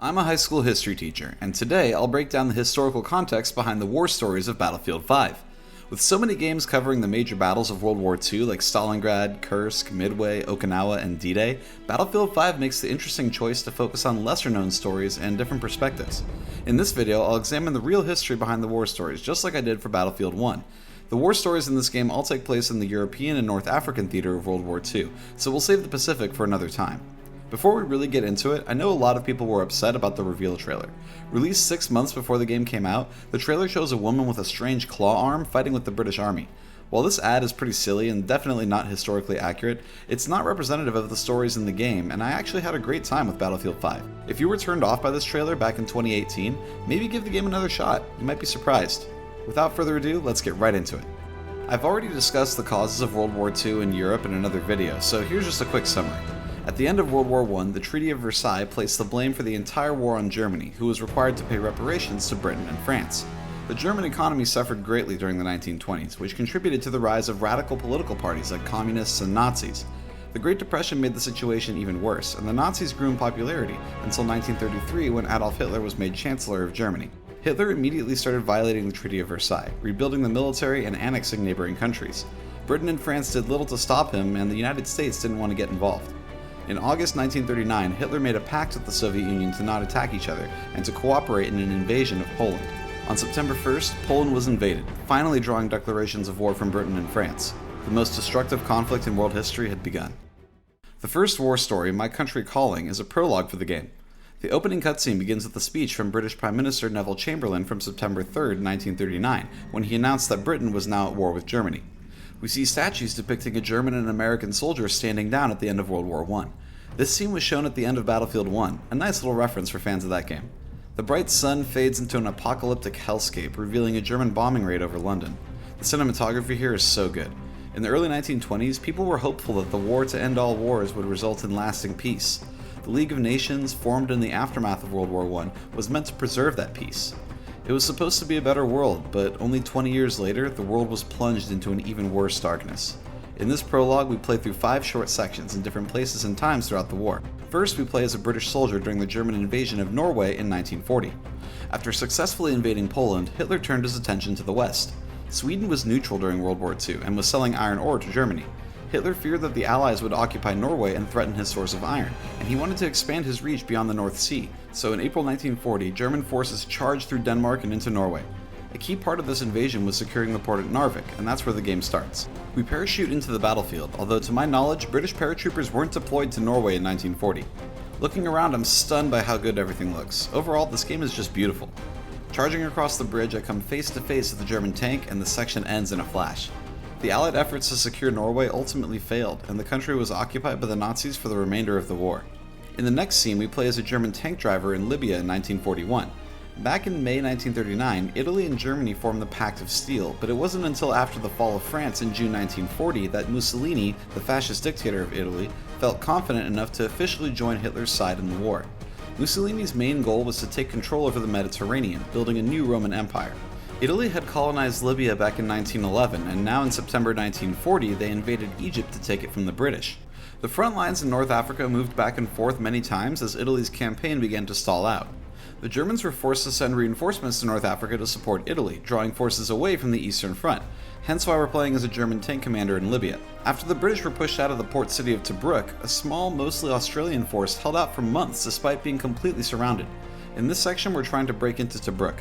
I'm a high school history teacher, and today I'll break down the historical context behind the war stories of Battlefield 5. With so many games covering the major battles of World War II like Stalingrad, Kursk, Midway, Okinawa, and D-Day, Battlefield 5 makes the interesting choice to focus on lesser-known stories and different perspectives. In this video, I'll examine the real history behind the war stories, just like I did for Battlefield 1. The war stories in this game all take place in the European and North African theater of World War II, so we'll save the Pacific for another time. Before we really get into it, I know a lot of people were upset about the reveal trailer. Released 6 months before the game came out, the trailer shows a woman with a strange claw arm fighting with the British Army. While this ad is pretty silly and definitely not historically accurate, it's not representative of the stories in the game, and I actually had a great time with Battlefield 5. If you were turned off by this trailer back in 2018, maybe give the game another shot. You might be surprised. Without further ado, let's get right into it. I've already discussed the causes of World War II in Europe in another video, so here's just a quick summary. At the end of World War I, the Treaty of Versailles placed the blame for the entire war on Germany, who was required to pay reparations to Britain and France. The German economy suffered greatly during the 1920s, which contributed to the rise of radical political parties like communists and Nazis. The Great Depression made the situation even worse, and the Nazis grew in popularity until 1933 when Adolf Hitler was made Chancellor of Germany. Hitler immediately started violating the Treaty of Versailles, rebuilding the military and annexing neighboring countries. Britain and France did little to stop him, and the United States didn't want to get involved. In August 1939, Hitler made a pact with the Soviet Union to not attack each other and to cooperate in an invasion of Poland. On September 1st, Poland was invaded, finally drawing declarations of war from Britain and France. The most destructive conflict in world history had begun. The first war story, My Country Calling, is a prologue for the game. The opening cutscene begins with a speech from British Prime Minister Neville Chamberlain from September 3rd, 1939, when he announced that Britain was now at war with Germany. We see statues depicting a German and American soldier standing down at the end of World War I. This scene was shown at the end of Battlefield 1, a nice little reference for fans of that game. The bright sun fades into an apocalyptic hellscape, revealing a German bombing raid over London. The cinematography here is so good. In the early 1920s, people were hopeful that the war to end all wars would result in lasting peace. The League of Nations, formed in the aftermath of World War I, was meant to preserve that peace. It was supposed to be a better world, but only 20 years later, the world was plunged into an even worse darkness. In this prologue, we play through 5 short sections in different places and times throughout the war. First, we play as a British soldier during the German invasion of Norway in 1940. After successfully invading Poland, Hitler turned his attention to the west. Sweden was neutral during World War II and was selling iron ore to Germany. Hitler feared that the Allies would occupy Norway and threaten his source of iron, and he wanted to expand his reach beyond the North Sea, so in April 1940, German forces charged through Denmark and into Norway. A key part of this invasion was securing the port at Narvik, and that's where the game starts. We parachute into the battlefield, although to my knowledge, British paratroopers weren't deployed to Norway in 1940. Looking around, I'm stunned by how good everything looks. Overall, this game is just beautiful. Charging across the bridge, I come face to face with the German tank, and the section ends in a flash. The Allied efforts to secure Norway ultimately failed, and the country was occupied by the Nazis for the remainder of the war. In the next scene, we play as a German tank driver in Libya in 1941. Back in May 1939, Italy and Germany formed the Pact of Steel, but it wasn't until after the fall of France in June 1940 that Mussolini, the fascist dictator of Italy, felt confident enough to officially join Hitler's side in the war. Mussolini's main goal was to take control over the Mediterranean, building a new Roman Empire. Italy had colonized Libya back in 1911, and now in September 1940 they invaded Egypt to take it from the British. The front lines in North Africa moved back and forth many times as Italy's campaign began to stall out. The Germans were forced to send reinforcements to North Africa to support Italy, drawing forces away from the Eastern Front, hence why we're playing as a German tank commander in Libya. After the British were pushed out of the port city of Tobruk, a small, mostly Australian force held out for months despite being completely surrounded. In this section, we're trying to break into Tobruk.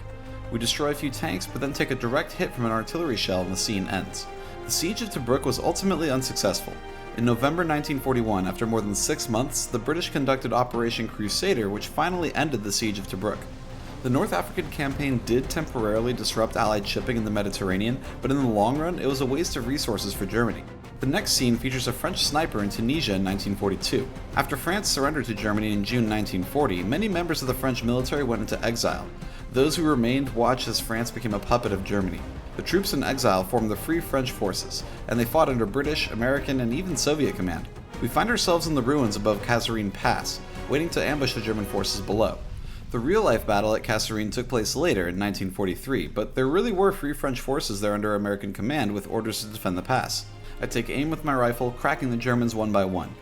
We destroy a few tanks, but then take a direct hit from an artillery shell and the scene ends. The siege of Tobruk was ultimately unsuccessful. In November 1941, after more than 6 months, the British conducted Operation Crusader, which finally ended the siege of Tobruk. The North African campaign did temporarily disrupt Allied shipping in the Mediterranean, but in the long run, it was a waste of resources for Germany. The next scene features a French sniper in Tunisia in 1942. After France surrendered to Germany in June 1940, many members of the French military went into exile. Those who remained watched as France became a puppet of Germany. The troops in exile formed the Free French Forces, and they fought under British, American, and even Soviet command. We find ourselves in the ruins above Kasserine Pass, waiting to ambush the German forces below. The real-life battle at Kasserine took place later in 1943, but there really were Free French forces there under American command with orders to defend the pass. I take aim with my rifle, cracking the Germans one by one.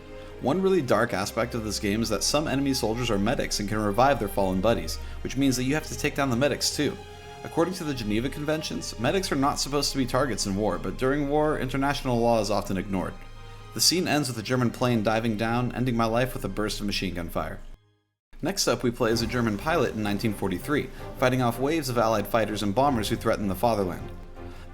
One really dark aspect of this game is that some enemy soldiers are medics and can revive their fallen buddies, which means that you have to take down the medics too. According to the Geneva Conventions, medics are not supposed to be targets in war, but during war, international law is often ignored. The scene ends with a German plane diving down, ending my life with a burst of machine gun fire. Next up, we play as a German pilot in 1943, fighting off waves of Allied fighters and bombers who threatened the fatherland.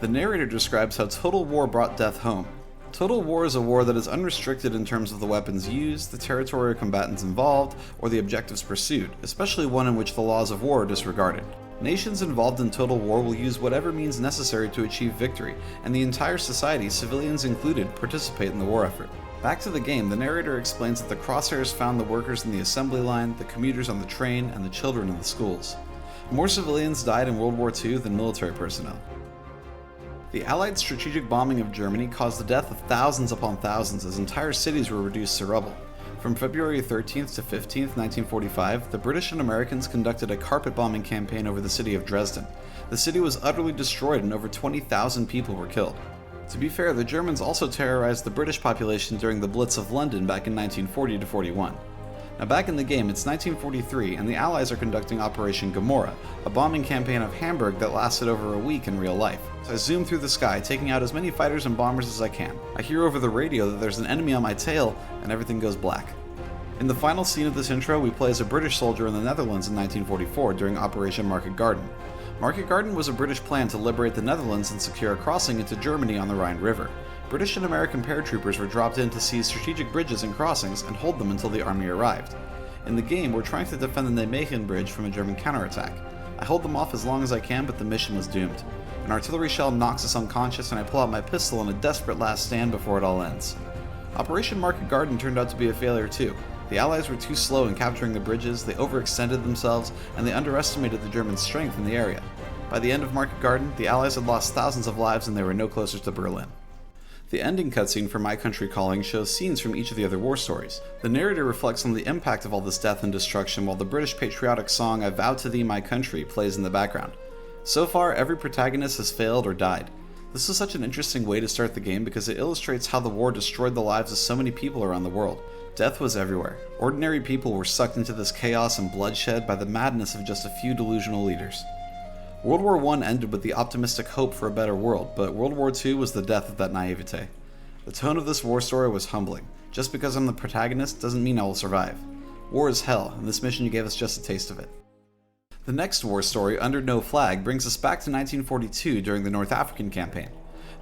The narrator describes how total war brought death home. Total war is a war that is unrestricted in terms of the weapons used, the territory or combatants involved, or the objectives pursued, especially one in which the laws of war are disregarded. Nations involved in total war will use whatever means necessary to achieve victory, and the entire society, civilians included, participate in the war effort. Back to the game, the narrator explains that the crosshairs found the workers in the assembly line, the commuters on the train, and the children in the schools. More civilians died in World War II than military personnel. The Allied strategic bombing of Germany caused the death of thousands upon thousands as entire cities were reduced to rubble. From February 13th to 15th, 1945, the British and Americans conducted a carpet bombing campaign over the city of Dresden. The city was utterly destroyed and over 20,000 people were killed. To be fair, the Germans also terrorized the British population during the Blitz of London back in 1940 to 41. Now back in the game, it's 1943 and the Allies are conducting Operation Gomorrah, a bombing campaign of Hamburg that lasted over a week in real life. So I zoom through the sky, taking out as many fighters and bombers as I can. I hear over the radio that there's an enemy on my tail, and everything goes black. In the final scene of this intro, we play as a British soldier in the Netherlands in 1944 during Operation Market Garden. Market Garden was a British plan to liberate the Netherlands and secure a crossing into Germany on the Rhine River. British and American paratroopers were dropped in to seize strategic bridges and crossings and hold them until the army arrived. In the game, we're trying to defend the Nijmegen bridge from a German counterattack. I hold them off as long as I can, but the mission was doomed. An artillery shell knocks us unconscious and I pull out my pistol in a desperate last stand before it all ends. Operation Market Garden turned out to be a failure too. The Allies were too slow in capturing the bridges, they overextended themselves, and they underestimated the German strength in the area. By the end of Market Garden, the Allies had lost thousands of lives and they were no closer to Berlin. The ending cutscene for My Country Calling shows scenes from each of the other war stories. The narrator reflects on the impact of all this death and destruction while the British patriotic song I Vow to Thee My Country plays in the background. So far, every protagonist has failed or died. This is such an interesting way to start the game because it illustrates how the war destroyed the lives of so many people around the world. Death was everywhere. Ordinary people were sucked into this chaos and bloodshed by the madness of just a few delusional leaders. World War I ended with the optimistic hope for a better world, but World War II was the death of that naivete. The tone of this war story was humbling. Just because I'm the protagonist doesn't mean I will survive. War is hell, and this mission gave us just a taste of it. The next war story, Under No Flag, brings us back to 1942 during the North African campaign.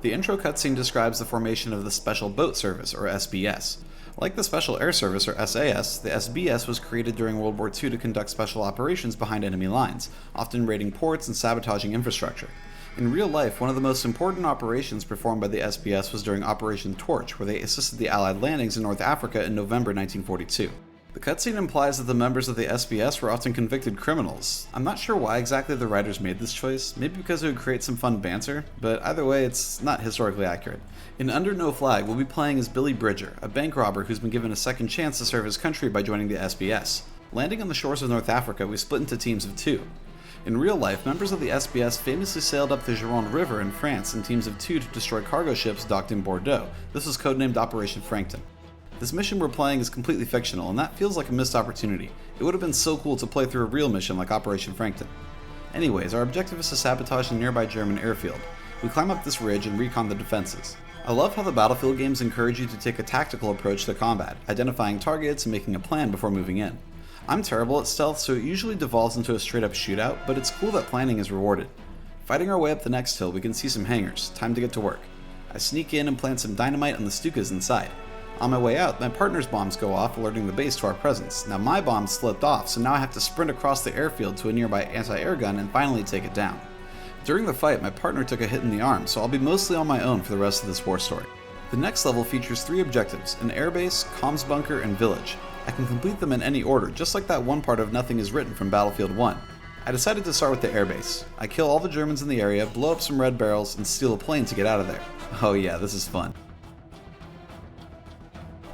The intro cutscene describes the formation of the Special Boat Service, or SBS. Like the Special Air Service, or SAS, the SBS was created during World War II to conduct special operations behind enemy lines, often raiding ports and sabotaging infrastructure. In real life, one of the most important operations performed by the SBS was during Operation Torch, where they assisted the Allied landings in North Africa in November 1942. The cutscene implies that the members of the SBS were often convicted criminals. I'm not sure why exactly the writers made this choice, maybe because it would create some fun banter, but either way, it's not historically accurate. In Under No Flag, we'll be playing as Billy Bridger, a bank robber who's been given a second chance to serve his country by joining the SBS. Landing on the shores of North Africa, we split into teams of 2. In real life, members of the SBS famously sailed up the Gironde River in France in teams of 2 to destroy cargo ships docked in Bordeaux. This was codenamed Operation Frankton. This mission we're playing is completely fictional, and that feels like a missed opportunity. It would have been so cool to play through a real mission like Operation Frankton. Anyways, our objective is to sabotage a nearby German airfield. We climb up this ridge and recon the defenses. I love how the Battlefield games encourage you to take a tactical approach to combat, identifying targets and making a plan before moving in. I'm terrible at stealth, so it usually devolves into a straight-up shootout, but it's cool that planning is rewarded. Fighting our way up the next hill, we can see some hangars. Time to get to work. I sneak in and plant some dynamite on the Stukas inside. On my way out, my partner's bombs go off, alerting the base to our presence. Now my bomb slipped off, so now I have to sprint across the airfield to a nearby anti-air gun and finally take it down. During the fight, my partner took a hit in the arm, so I'll be mostly on my own for the rest of this war story. The next level features 3 objectives: an airbase, comms bunker, and village. I can complete them in any order, just like that one part of Nothing Is Written from Battlefield 1. I decided to start with the airbase. I kill all the Germans in the area, blow up some red barrels, and steal a plane to get out of there. Oh yeah, this is fun.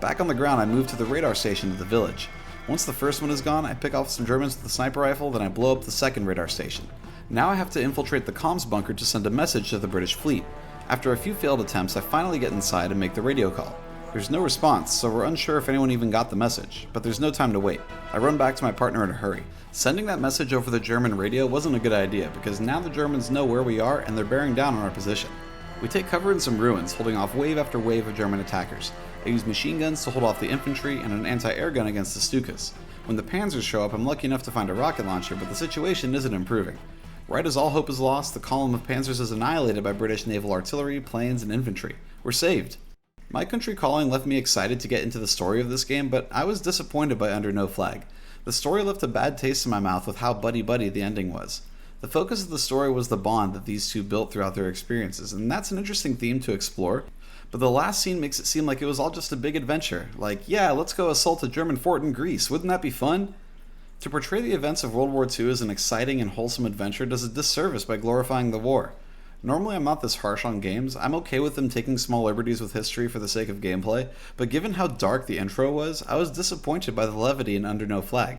Back on the ground, I move to the radar station at the village. Once the first one is gone, I pick off some Germans with a sniper rifle, then I blow up the second radar station. Now I have to infiltrate the comms bunker to send a message to the British fleet. After a few failed attempts, I finally get inside and make the radio call. There's no response, so we're unsure if anyone even got the message, but there's no time to wait. I run back to my partner in a hurry. Sending that message over the German radio wasn't a good idea, because now the Germans know where we are and they're bearing down on our position. We take cover in some ruins, holding off wave after wave of German attackers. I use machine guns to hold off the infantry and an anti-air gun against the Stukas. When the Panzers show up, I'm lucky enough to find a rocket launcher, but the situation isn't improving. Right as all hope is lost, the column of Panzers is annihilated by British naval artillery, planes, and infantry. We're saved. My Country Calling left me excited to get into the story of this game, but I was disappointed by Under No Flag. The story left a bad taste in my mouth with how buddy-buddy the ending was. The focus of the story was the bond that these two built throughout their experiences, and that's an interesting theme to explore, but the last scene makes it seem like it was all just a big adventure. Like, yeah, let's go assault a German fort in Greece, wouldn't that be fun? To portray the events of World War II as an exciting and wholesome adventure does a disservice by glorifying the war. Normally I'm not this harsh on games. I'm okay with them taking small liberties with history for the sake of gameplay, but given how dark the intro was, I was disappointed by the levity in Under No Flag.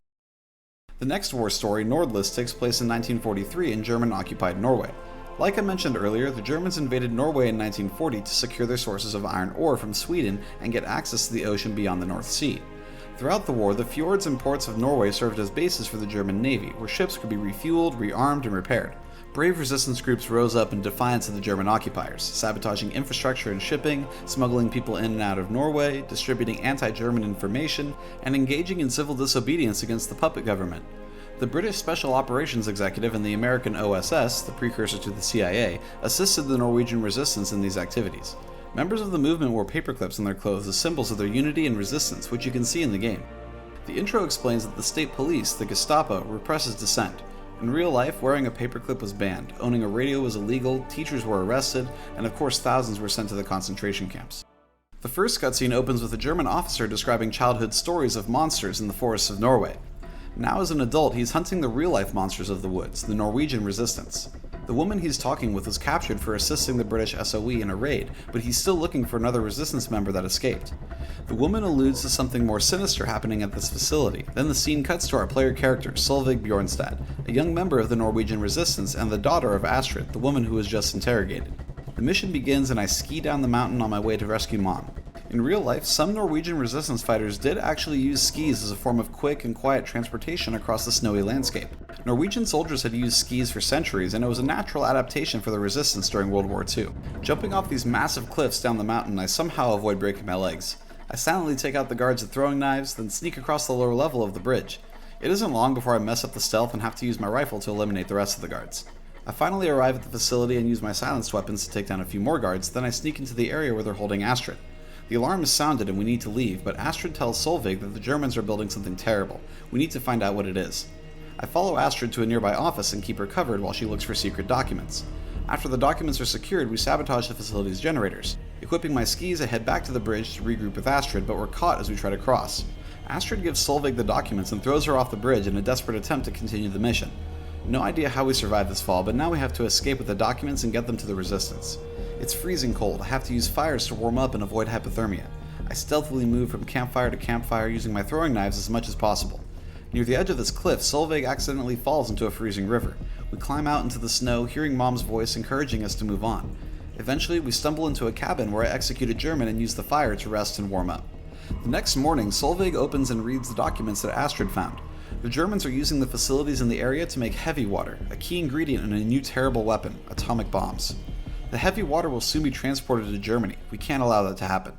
The next war story, Nordlys, takes place in 1943 in German-occupied Norway. Like I mentioned earlier, the Germans invaded Norway in 1940 to secure their sources of iron ore from Sweden and get access to the ocean beyond the North Sea. Throughout the war, the fjords and ports of Norway served as bases for the German Navy, where ships could be refueled, rearmed, and repaired. Brave resistance groups rose up in defiance of the German occupiers, sabotaging infrastructure and shipping, smuggling people in and out of Norway, distributing anti-German information, and engaging in civil disobedience against the puppet government. The British Special Operations Executive and the American OSS, the precursor to the CIA, assisted the Norwegian resistance in these activities. Members of the movement wore paperclips on their clothes as symbols of their unity and resistance, which you can see in the game. The intro explains that the state police, the Gestapo, represses dissent. In real life, wearing a paperclip was banned, owning a radio was illegal, teachers were arrested, and of course thousands were sent to the concentration camps. The first cutscene opens with a German officer describing childhood stories of monsters in the forests of Norway. Now as an adult, he's hunting the real-life monsters of the woods, the Norwegian resistance. The woman he's talking with was captured for assisting the British SOE in a raid, but he's still looking for another resistance member that escaped. The woman alludes to something more sinister happening at this facility. Then the scene cuts to our player character, Solveig Bjornstad, a young member of the Norwegian resistance and the daughter of Astrid, the woman who was just interrogated. The mission begins and I ski down the mountain on my way to rescue Mom. In real life, some Norwegian resistance fighters did actually use skis as a form of quick and quiet transportation across the snowy landscape. Norwegian soldiers had used skis for centuries, and it was a natural adaptation for the resistance during World War II. Jumping off these massive cliffs down the mountain, I somehow avoid breaking my legs. I silently take out the guards with throwing knives, then sneak across the lower level of the bridge. It isn't long before I mess up the stealth and have to use my rifle to eliminate the rest of the guards. I finally arrive at the facility and use my silenced weapons to take down a few more guards, then I sneak into the area where they're holding Astrid. The alarm is sounded and we need to leave, but Astrid tells Solveig that the Germans are building something terrible. We need to find out what it is. I follow Astrid to a nearby office and keep her covered while she looks for secret documents. After the documents are secured, we sabotage the facility's generators. Equipping my skis, I head back to the bridge to regroup with Astrid, but we're caught as we try to cross. Astrid gives Solveig the documents and throws her off the bridge in a desperate attempt to continue the mission. No idea how we survived this fall, but now we have to escape with the documents and get them to the resistance. It's freezing cold. I have to use fires to warm up and avoid hypothermia. I stealthily move from campfire to campfire using my throwing knives as much as possible. Near the edge of this cliff, Solveig accidentally falls into a freezing river. We climb out into the snow, hearing Mom's voice encouraging us to move on. Eventually, we stumble into a cabin where I execute a German and use the fire to rest and warm up. The next morning, Solveig opens and reads the documents that Astrid found. The Germans are using the facilities in the area to make heavy water, a key ingredient in a new terrible weapon, atomic bombs. The heavy water will soon be transported to Germany. We can't allow that to happen.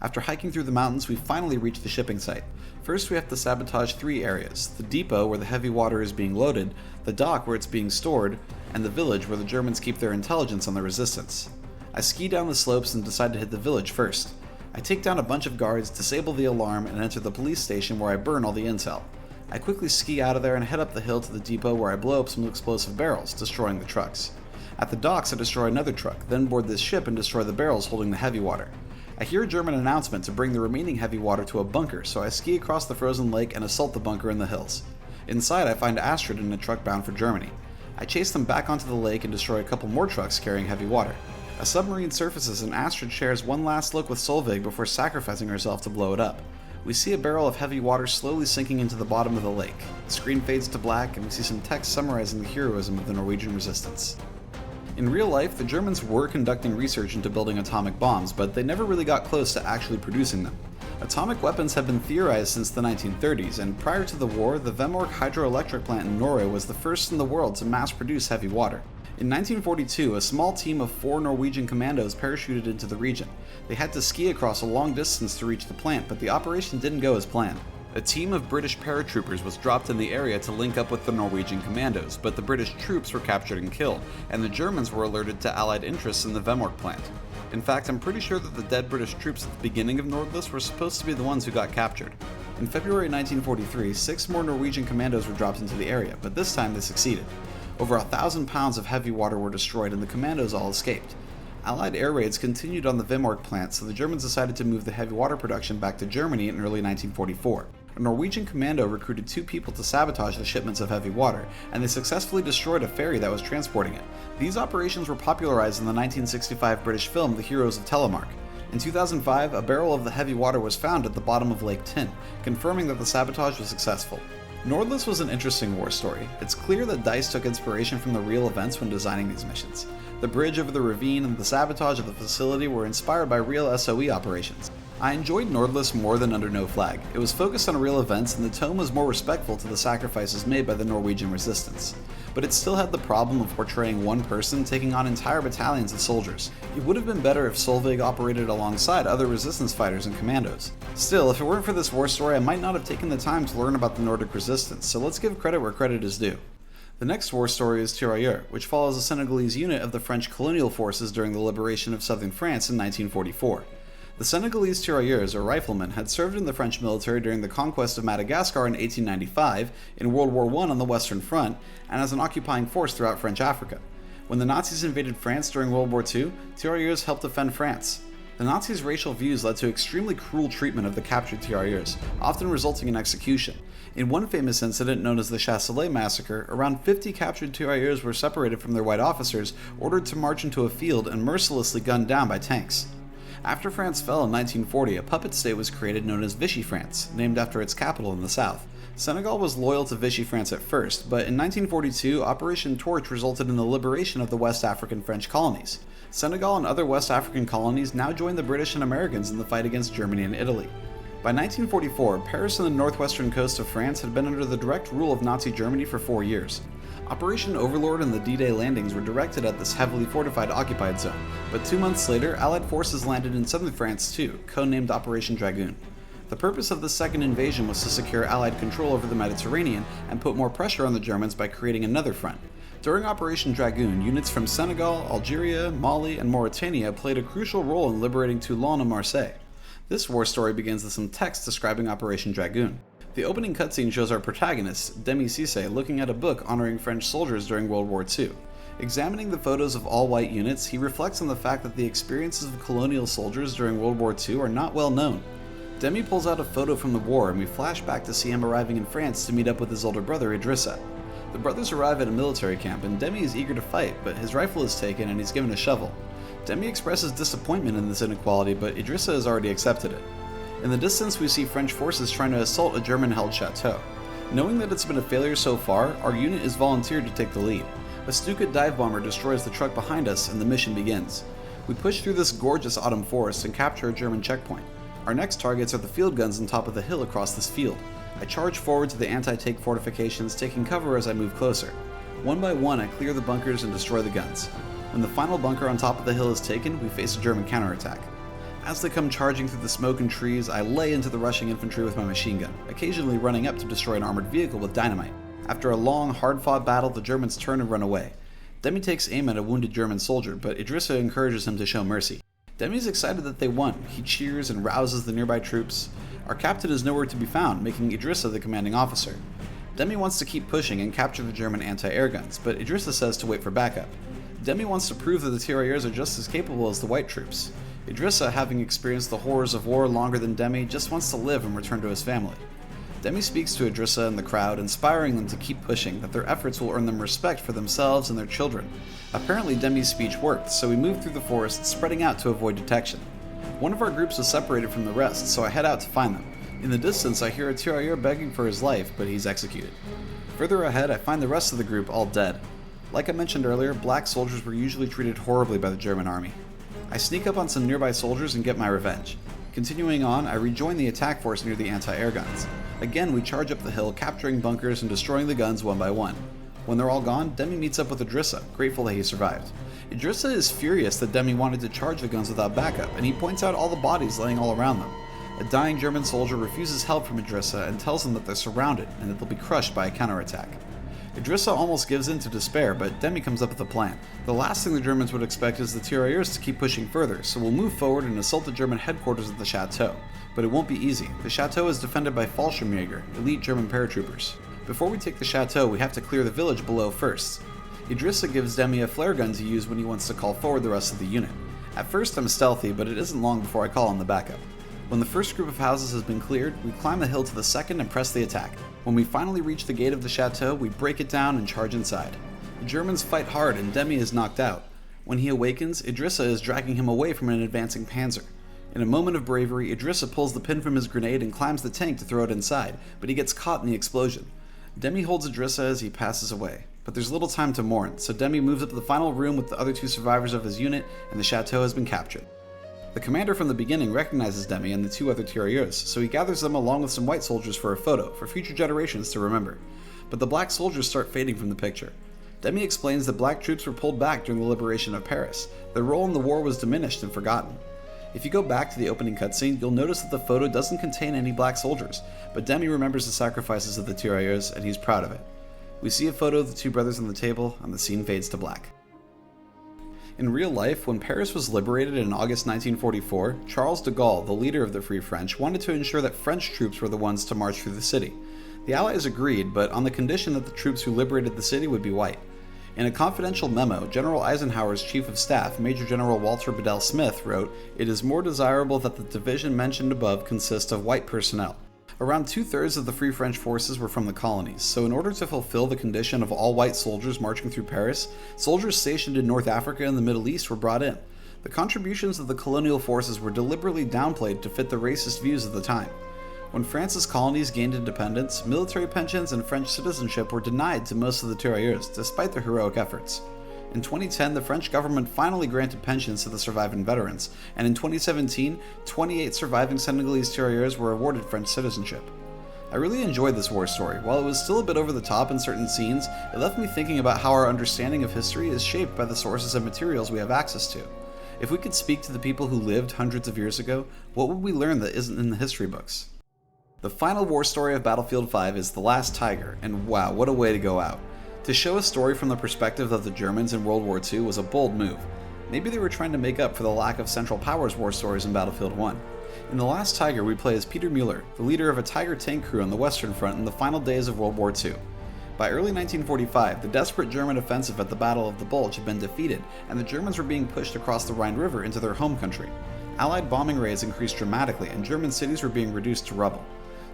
After hiking through the mountains, we finally reach the shipping site. First, we have to sabotage 3 areas: the depot where the heavy water is being loaded, the dock where it's being stored, and the village where the Germans keep their intelligence on the resistance. I ski down the slopes and decide to hit the village first. I take down a bunch of guards, disable the alarm, and enter the police station where I burn all the intel. I quickly ski out of there and head up the hill to the depot where I blow up some explosive barrels, destroying the trucks. At the docks, I destroy another truck, then board this ship and destroy the barrels holding the heavy water. I hear a German announcement to bring the remaining heavy water to a bunker, so I ski across the frozen lake and assault the bunker in the hills. Inside, I find Astrid in a truck bound for Germany. I chase them back onto the lake and destroy a couple more trucks carrying heavy water. A submarine surfaces and Astrid shares one last look with Solveig before sacrificing herself to blow it up. We see a barrel of heavy water slowly sinking into the bottom of the lake. The screen fades to black and we see some text summarizing the heroism of the Norwegian resistance. In real life, the Germans were conducting research into building atomic bombs, but they never really got close to actually producing them. Atomic weapons have been theorized since the 1930s, and prior to the war, the Vemork hydroelectric plant in Norway was the first in the world to mass produce heavy water. In 1942, a small team of 4 Norwegian commandos parachuted into the region. They had to ski across a long distance to reach the plant, but the operation didn't go as planned. A team of British paratroopers was dropped in the area to link up with the Norwegian commandos, but the British troops were captured and killed, and the Germans were alerted to Allied interests in the Vemork plant. In fact, I'm pretty sure that the dead British troops at the beginning of Nordlys were supposed to be the ones who got captured. In February 1943, 6 more Norwegian commandos were dropped into the area, but this time they succeeded. Over 1,000 pounds of heavy water were destroyed and the commandos all escaped. Allied air raids continued on the Vemork plant, so the Germans decided to move the heavy water production back to Germany in early 1944. A Norwegian commando recruited 2 people to sabotage the shipments of heavy water, and they successfully destroyed a ferry that was transporting it. These operations were popularized in the 1965 British film The Heroes of Telemark. In 2005, a barrel of the heavy water was found at the bottom of Lake Tyn, confirming that the sabotage was successful. Nordlys was an interesting war story. It's clear that DICE took inspiration from the real events when designing these missions. The bridge over the ravine and the sabotage of the facility were inspired by real SOE operations. I enjoyed Nordlys more than Under No Flag. It was focused on real events and the tone was more respectful to the sacrifices made by the Norwegian resistance. But it still had the problem of portraying one person taking on entire battalions of soldiers. It would have been better if Solveig operated alongside other resistance fighters and commandos. Still, if it weren't for this war story, I might not have taken the time to learn about the Nordic resistance, so let's give credit where credit is due. The next war story is Tirailleur, which follows a Senegalese unit of the French colonial forces during the liberation of southern France in 1944. The Senegalese tirailleurs, or riflemen, had served in the French military during the conquest of Madagascar in 1895, in World War I on the Western Front, and as an occupying force throughout French Africa. When the Nazis invaded France during World War II, tirailleurs helped defend France. The Nazis' racial views led to extremely cruel treatment of the captured tirailleurs, often resulting in execution. In one famous incident known as the Chasselet massacre, around 50 captured tirailleurs were separated from their white officers, ordered to march into a field, and mercilessly gunned down by tanks. After France fell in 1940, a puppet state was created known as Vichy France, named after its capital in the south. Senegal was loyal to Vichy France at first, but in 1942, Operation Torch resulted in the liberation of the West African French colonies. Senegal and other West African colonies now joined the British and Americans in the fight against Germany and Italy. By 1944, Paris and the northwestern coast of France had been under the direct rule of Nazi Germany for 4 years. Operation Overlord and the D-Day landings were directed at this heavily fortified occupied zone, but 2 months later, Allied forces landed in southern France too, codenamed Operation Dragoon. The purpose of this second invasion was to secure Allied control over the Mediterranean and put more pressure on the Germans by creating another front. During Operation Dragoon, units from Senegal, Algeria, Mali, and Mauritania played a crucial role in liberating Toulon and Marseille. This war story begins with some text describing Operation Dragoon. The opening cutscene shows our protagonist, Demi Cisse, looking at a book honoring French soldiers during World War II. Examining the photos of all white units, he reflects on the fact that the experiences of colonial soldiers during World War II are not well known. Demi pulls out a photo from the war and we flash back to see him arriving in France to meet up with his older brother Idrissa. The brothers arrive at a military camp and Demi is eager to fight, but his rifle is taken and he's given a shovel. Demi expresses disappointment in this inequality, but Idrissa has already accepted it. In the distance, we see French forces trying to assault a German-held chateau. Knowing that it's been a failure so far, our unit is volunteered to take the lead. A Stuka dive bomber destroys the truck behind us, and the mission begins. We push through this gorgeous autumn forest and capture a German checkpoint. Our next targets are the field guns on top of the hill across this field. I charge forward to the anti-tank fortifications, taking cover as I move closer. One by one, I clear the bunkers and destroy the guns. When the final bunker on top of the hill is taken, we face a German counterattack. As they come charging through the smoke and trees, I lay into the rushing infantry with my machine gun, occasionally running up to destroy an armored vehicle with dynamite. After a long, hard-fought battle, the Germans turn and run away. Demi takes aim at a wounded German soldier, but Idrissa encourages him to show mercy. Demi's excited that they won. He cheers and rouses the nearby troops. Our captain is nowhere to be found, making Idrissa the commanding officer. Demi wants to keep pushing and capture the German anti-air guns, but Idrissa says to wait for backup. Demi wants to prove that the tirailleurs are just as capable as the white troops. Idrissa, having experienced the horrors of war longer than Demi, just wants to live and return to his family. Demi speaks to Idrissa and the crowd, inspiring them to keep pushing, that their efforts will earn them respect for themselves and their children. Apparently Demi's speech worked, so we move through the forest, spreading out to avoid detection. One of our groups was separated from the rest, so I head out to find them. In the distance, I hear a tirailleur begging for his life, but he's executed. Further ahead, I find the rest of the group all dead. Like I mentioned earlier, black soldiers were usually treated horribly by the German army. I sneak up on some nearby soldiers and get my revenge. Continuing on, I rejoin the attack force near the anti-air guns. Again, we charge up the hill, capturing bunkers and destroying the guns one by one. When they're all gone, Demi meets up with Idrissa, grateful that he survived. Idrissa is furious that Demi wanted to charge the guns without backup, and he points out all the bodies laying all around them. A dying German soldier refuses help from Idrissa and tells them that they're surrounded and that they'll be crushed by a counterattack. Idrissa almost gives in to despair, but Demi comes up with a plan. The last thing the Germans would expect is the Tirailleurs to keep pushing further, so we'll move forward and assault the German headquarters at the chateau. But it won't be easy. The chateau is defended by Fallschirmjäger, elite German paratroopers. Before we take the chateau, we have to clear the village below first. Idrissa gives Demi a flare gun to use when he wants to call forward the rest of the unit. At first I'm stealthy, but it isn't long before I call on the backup. When the first group of houses has been cleared, we climb the hill to the second and press the attack. When we finally reach the gate of the chateau, we break it down and charge inside. The Germans fight hard and Demi is knocked out. When he awakens, Idrissa is dragging him away from an advancing panzer. In a moment of bravery, Idrissa pulls the pin from his grenade and climbs the tank to throw it inside, but he gets caught in the explosion. Demi holds Idrissa as he passes away, but there's little time to mourn, so Demi moves up to the final room with the other two survivors of his unit, and the chateau has been captured. The commander from the beginning recognizes Demi and the two other Tirailleurs, so he gathers them along with some white soldiers for a photo, for future generations to remember. But the black soldiers start fading from the picture. Demi explains that black troops were pulled back during the liberation of Paris. Their role in the war was diminished and forgotten. If you go back to the opening cutscene, you'll notice that the photo doesn't contain any black soldiers, but Demi remembers the sacrifices of the Tirailleurs, and he's proud of it. We see a photo of the two brothers on the table, and the scene fades to black. In real life, when Paris was liberated in August 1944, Charles de Gaulle, the leader of the Free French, wanted to ensure that French troops were the ones to march through the city. The Allies agreed, but on the condition that the troops who liberated the city would be white. In a confidential memo, General Eisenhower's Chief of Staff, Major General Walter Bedell Smith, wrote, "It is more desirable that the division mentioned above consist of white personnel." Around 2/3 of the Free French forces were from the colonies, so in order to fulfill the condition of all white soldiers marching through Paris, soldiers stationed in North Africa and the Middle East were brought in. The contributions of the colonial forces were deliberately downplayed to fit the racist views of the time. When France's colonies gained independence, military pensions and French citizenship were denied to most of the Tirailleurs, despite their heroic efforts. In 2010, the French government finally granted pensions to the surviving veterans, and in 2017, 28 surviving Senegalese Tirailleurs were awarded French citizenship. I really enjoyed this war story. While it was still a bit over the top in certain scenes, it left me thinking about how our understanding of history is shaped by the sources and materials we have access to. If we could speak to the people who lived hundreds of years ago, what would we learn that isn't in the history books? The final war story of Battlefield 5 is The Last Tiger, and wow, what a way to go out. To show a story from the perspective of the Germans in World War II was a bold move. Maybe they were trying to make up for the lack of Central Powers war stories in Battlefield 1. In The Last Tiger, we play as Peter Müller, the leader of a Tiger tank crew on the Western Front in the final days of World War II. By early 1945, the desperate German offensive at the Battle of the Bulge had been defeated, and the Germans were being pushed across the Rhine River into their home country. Allied bombing raids increased dramatically, and German cities were being reduced to rubble.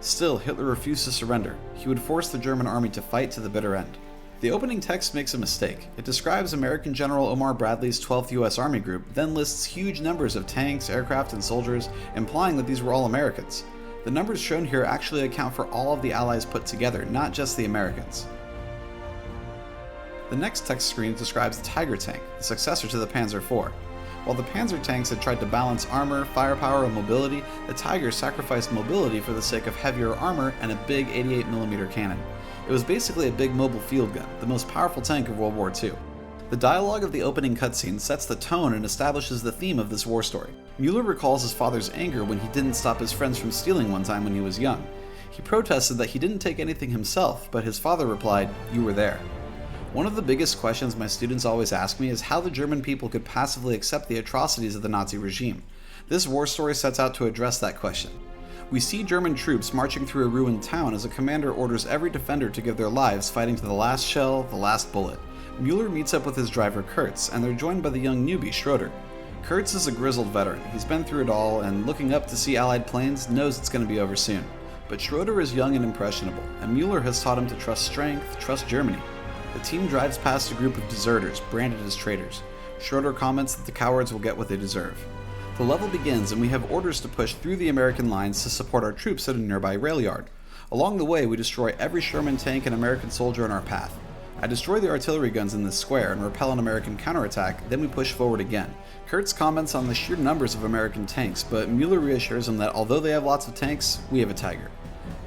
Still, Hitler refused to surrender. He would force the German army to fight to the bitter end. The opening text makes a mistake. It describes American General Omar Bradley's 12th U.S. Army Group, then lists huge numbers of tanks, aircraft, and soldiers, implying that these were all Americans. The numbers shown here actually account for all of the Allies put together, not just the Americans. The next text screen describes the Tiger tank, the successor to the Panzer IV. While the Panzer tanks had tried to balance armor, firepower, and mobility, the Tiger sacrificed mobility for the sake of heavier armor and a big 88mm cannon. It was basically a big mobile field gun, the most powerful tank of World War II. The dialogue of the opening cutscene sets the tone and establishes the theme of this war story. Müller recalls his father's anger when he didn't stop his friends from stealing one time when he was young. He protested that he didn't take anything himself, but his father replied, "You were there." One of the biggest questions my students always ask me is how the German people could passively accept the atrocities of the Nazi regime. This war story sets out to address that question. We see German troops marching through a ruined town as a commander orders every defender to give their lives fighting to the last shell, the last bullet. Müller meets up with his driver Kurtz, and they're joined by the young newbie Schroeder. Kurtz is a grizzled veteran. He's been through it all, and looking up to see Allied planes knows it's going to be over soon. But Schroeder is young and impressionable, and Müller has taught him to trust strength, trust Germany. The team drives past a group of deserters, branded as traitors. Schroeder comments that the cowards will get what they deserve. The level begins, and we have orders to push through the American lines to support our troops at a nearby rail yard. Along the way, we destroy every Sherman tank and American soldier in our path. I destroy the artillery guns in this square and repel an American counterattack, then we push forward again. Kurtz comments on the sheer numbers of American tanks, but Mueller reassures him that although they have lots of tanks, we have a Tiger.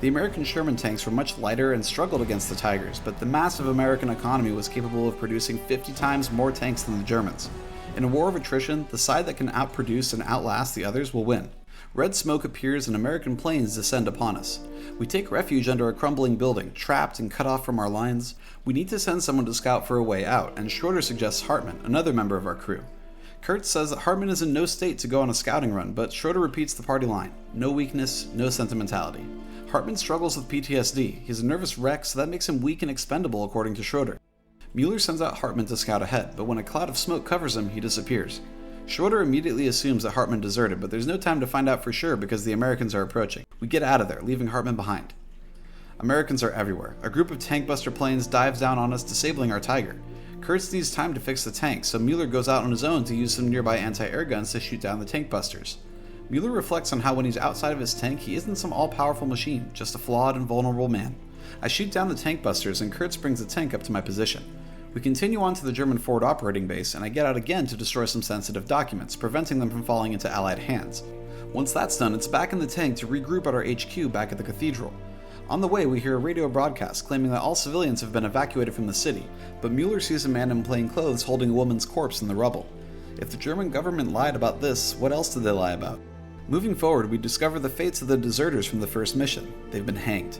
The American Sherman tanks were much lighter and struggled against the Tigers, but the massive American economy was capable of producing 50 times more tanks than the Germans. In a war of attrition, the side that can outproduce and outlast the others will win. Red smoke appears and American planes descend upon us. We take refuge under a crumbling building, trapped and cut off from our lines. We need to send someone to scout for a way out, and Schroeder suggests Hartman, another member of our crew. Kurtz says that Hartman is in no state to go on a scouting run, but Schroeder repeats the party line: no weakness, no sentimentality. Hartman struggles with PTSD. He's a nervous wreck, so that makes him weak and expendable, according to Schroeder. Mueller sends out Hartman to scout ahead, but when a cloud of smoke covers him, he disappears. Schroeder immediately assumes that Hartman deserted, but there's no time to find out for sure because the Americans are approaching. We get out of there, leaving Hartman behind. Americans are everywhere. A group of tankbuster planes dives down on us, disabling our Tiger. Kurtz needs time to fix the tank, so Mueller goes out on his own to use some nearby anti-air guns to shoot down the tankbusters. Mueller reflects on how when he's outside of his tank, he isn't some all-powerful machine, just a flawed and vulnerable man. I shoot down the tankbusters and Kurtz brings the tank up to my position. We continue on to the German forward operating base, and I get out again to destroy some sensitive documents, preventing them from falling into Allied hands. Once that's done, it's back in the tank to regroup at our HQ back at the cathedral. On the way, we hear a radio broadcast claiming that all civilians have been evacuated from the city, but Mueller sees a man in plain clothes holding a woman's corpse in the rubble. If the German government lied about this, what else did they lie about? Moving forward, we discover the fates of the deserters from the first mission. They've been hanged.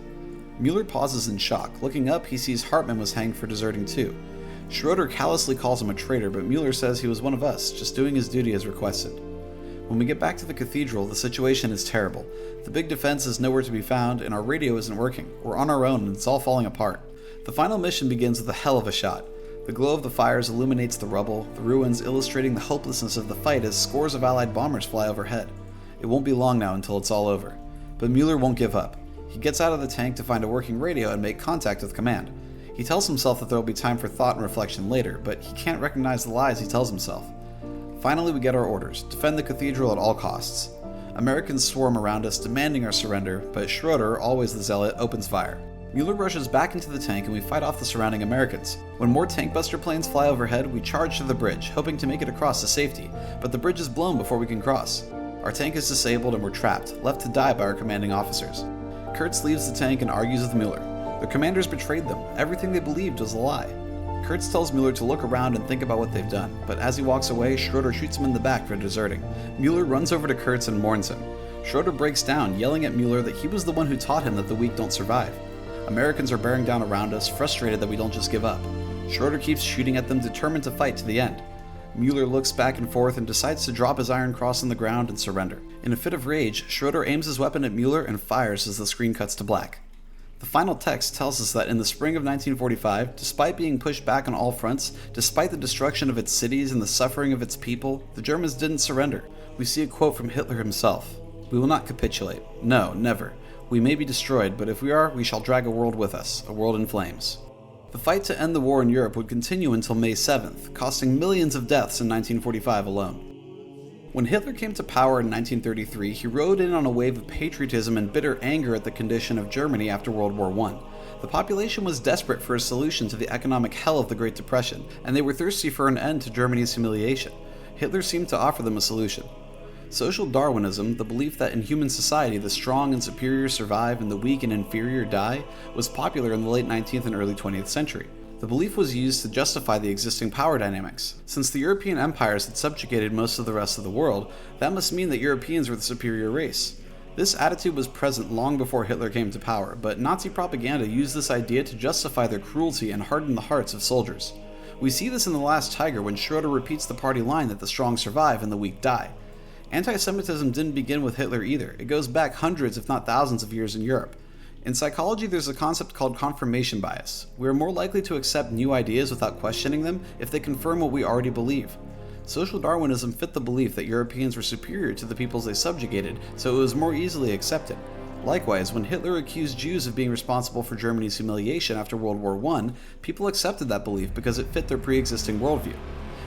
Mueller pauses in shock. Looking up, he sees Hartman was hanged for deserting too. Schroeder callously calls him a traitor, but Mueller says he was one of us, just doing his duty as requested. When we get back to the cathedral, the situation is terrible. The big defense is nowhere to be found, and our radio isn't working. We're on our own, and it's all falling apart. The final mission begins with a hell of a shot. The glow of the fires illuminates the rubble, the ruins illustrating the hopelessness of the fight as scores of Allied bombers fly overhead. It won't be long now until it's all over. But Mueller won't give up. He gets out of the tank to find a working radio and make contact with command. He tells himself that there will be time for thought and reflection later, but he can't recognize the lies he tells himself. Finally, we get our orders: defend the cathedral at all costs. Americans swarm around us, demanding our surrender, but Schroeder, always the zealot, opens fire. Mueller rushes back into the tank and we fight off the surrounding Americans. When more tankbuster planes fly overhead, we charge to the bridge, hoping to make it across to safety, but the bridge is blown before we can cross. Our tank is disabled and we're trapped, left to die by our commanding officers. Kurtz leaves the tank and argues with Mueller. Their commanders betrayed them. Everything they believed was a lie. Kurtz tells Mueller to look around and think about what they've done, but as he walks away, Schroeder shoots him in the back for deserting. Mueller runs over to Kurtz and mourns him. Schroeder breaks down, yelling at Mueller that he was the one who taught him that the weak don't survive. Americans are bearing down around us, frustrated that we don't just give up. Schroeder keeps shooting at them, determined to fight to the end. Mueller looks back and forth and decides to drop his iron cross on the ground and surrender. In a fit of rage, Schroeder aims his weapon at Mueller and fires as the screen cuts to black. The final text tells us that in the spring of 1945, despite being pushed back on all fronts, despite the destruction of its cities and the suffering of its people, the Germans didn't surrender. We see a quote from Hitler himself: "We will not capitulate. No, never. We may be destroyed, but if we are, we shall drag a world with us, a world in flames." The fight to end the war in Europe would continue until May 7th, costing millions of deaths in 1945 alone. When Hitler came to power in 1933, he rode in on a wave of patriotism and bitter anger at the condition of Germany after World War I. The population was desperate for a solution to the economic hell of the Great Depression, and they were thirsty for an end to Germany's humiliation. Hitler seemed to offer them a solution. Social Darwinism, the belief that in human society the strong and superior survive and the weak and inferior die, was popular in the late 19th and early 20th century. The belief was used to justify the existing power dynamics. Since the European empires had subjugated most of the rest of the world, that must mean that Europeans were the superior race. This attitude was present long before Hitler came to power, but Nazi propaganda used this idea to justify their cruelty and harden the hearts of soldiers. We see this in The Last Tiger when Schroeder repeats the party line that the strong survive and the weak die. Anti-Semitism didn't begin with Hitler either. It goes back hundreds, if not thousands of years in Europe. In psychology, there's a concept called confirmation bias. We are more likely to accept new ideas without questioning them if they confirm what we already believe. Social Darwinism fit the belief that Europeans were superior to the peoples they subjugated, so it was more easily accepted. Likewise, when Hitler accused Jews of being responsible for Germany's humiliation after World War I, people accepted that belief because it fit their pre-existing worldview.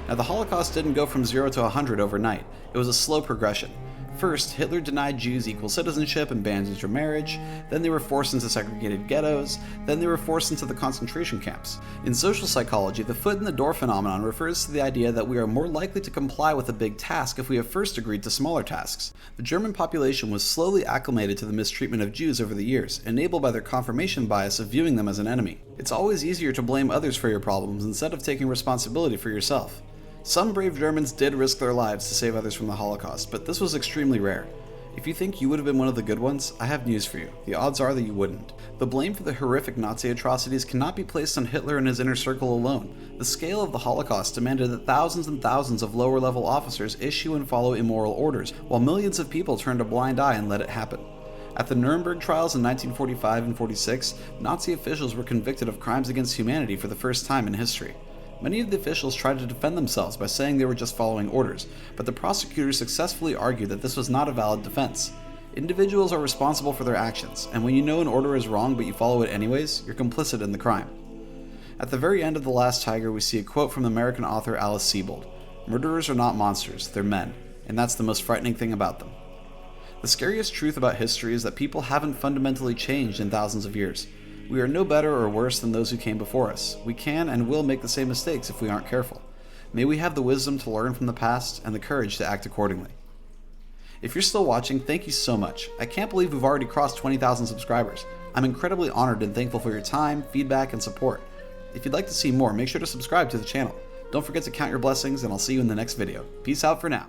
Now, the Holocaust didn't go from 0 to 100 overnight. It was a slow progression. First, Hitler denied Jews equal citizenship and banned intermarriage, then they were forced into segregated ghettos, then they were forced into the concentration camps. In social psychology, the foot in the door phenomenon refers to the idea that we are more likely to comply with a big task if we have first agreed to smaller tasks. The German population was slowly acclimated to the mistreatment of Jews over the years, enabled by their confirmation bias of viewing them as an enemy. It's always easier to blame others for your problems instead of taking responsibility for yourself. Some brave Germans did risk their lives to save others from the Holocaust, but this was extremely rare. If you think you would have been one of the good ones, I have news for you. The odds are that you wouldn't. The blame for the horrific Nazi atrocities cannot be placed on Hitler and his inner circle alone. The scale of the Holocaust demanded that thousands and thousands of lower-level officers issue and follow immoral orders, while millions of people turned a blind eye and let it happen. At the Nuremberg trials in 1945 and 46, Nazi officials were convicted of crimes against humanity for the first time in history. Many of the officials tried to defend themselves by saying they were just following orders, but the prosecutors successfully argued that this was not a valid defense. Individuals are responsible for their actions, and when you know an order is wrong but you follow it anyways, you're complicit in the crime. At the very end of The Last Tiger, we see a quote from the American author Alice Sebold: "Murderers are not monsters, they're men, and that's the most frightening thing about them." The scariest truth about history is that people haven't fundamentally changed in thousands of years. We are no better or worse than those who came before us. We can and will make the same mistakes if we aren't careful. May we have the wisdom to learn from the past and the courage to act accordingly. If you're still watching, thank you so much. I can't believe we've already crossed 20,000 subscribers. I'm incredibly honored and thankful for your time, feedback, and support. If you'd like to see more, make sure to subscribe to the channel. Don't forget to count your blessings, and I'll see you in the next video. Peace out for now.